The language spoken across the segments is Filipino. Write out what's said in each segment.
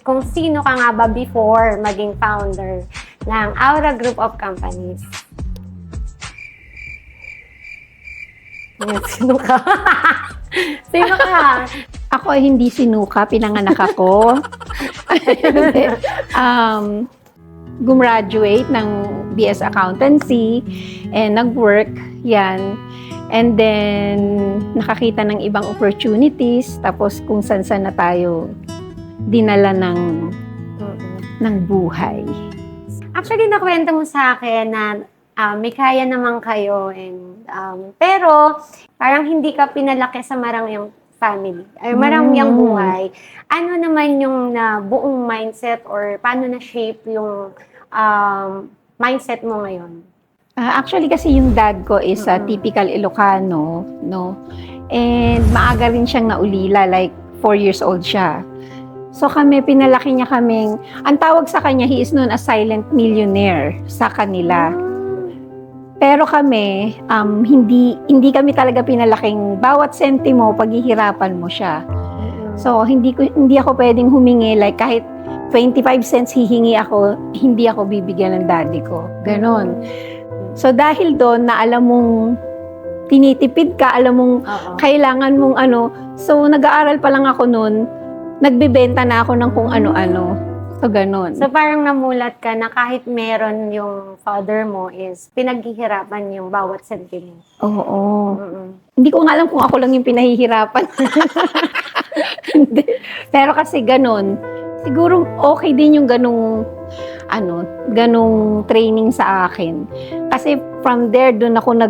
kung sino ka nga ba before maging founder ng Aura Group of Companies. Ayan, sino ka? Sino ka? Ako ay hindi sinuka, pinanganak ako. Gumraduate ng BS Accountancy and nag-work yan. And then, nakakita ng ibang opportunities. Tapos kung saan-saan na tayo dinala ng buhay. Actually, nakwento mo sa akin na may kaya naman kayo. Pero, parang hindi ka pinalaki sa marangyang family. Ay, marangyang buhay. Ano naman yung buong mindset or paano na-shape yung mindset mo ngayon? Actually, kasi yung dad ko is a typical Ilocano, no? And maaga rin siyang naulila, like 4 years old siya. So kami, pinalaki niya kaming, ang tawag sa kanya, he is known as silent millionaire sa kanila. Pero kami, hindi kami talaga pinalaking bawat sentimo, paghihirapan mo siya. So hindi ako pwedeng humingi, like kahit 25 cents hihingi ako, hindi ako bibigyan ng daddy ko. Ganon. So dahil doon na alam mong tinitipid ka, alam mong kailangan mong so nag-aaral pa lang ako noon, nagbebenta na ako ng kung ano-ano. So ganon. So parang namulat ka na kahit meron yung father mo is pinaghihirapan yung bawat sentimo. Oo. Hindi ko nga alam kung ako lang yung pinahihirapan. Pero kasi ganon, siguro okay din yung ganong training sa akin. Kasi from there, doon ako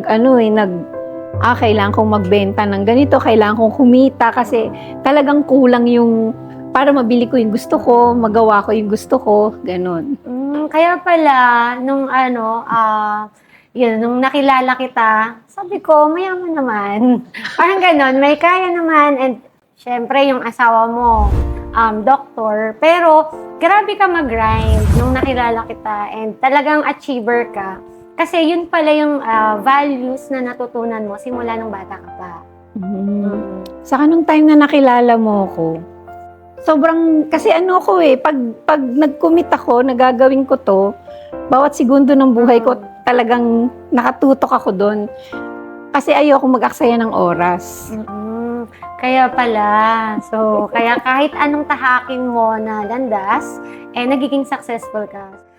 kailangan kong magbenta ng ganito, kailangan kong kumita kasi talagang kulang yung, para mabili ko yung gusto ko, magawa ko yung gusto ko, ganon. Kaya pala, nung nung nakilala kita, sabi ko, mayaman naman. Parang ganon, may kaya naman, and syempre yung asawa mo, doktor, pero grabe ka mag-grind nung nakilala kita and talagang achiever ka. Kasi yun pala yung values na natutunan mo simula nung bata ka pa. Saka nung time na nakilala mo ko, sobrang, kasi pag nag-commit ako, nagagawin ko to, bawat segundo ng buhay ko, talagang nakatutok ako doon. Kasi ayoko mag-aksaya ng oras. Kaya pala. So, kaya kahit anong tahakin mo na landas, nagiging successful ka.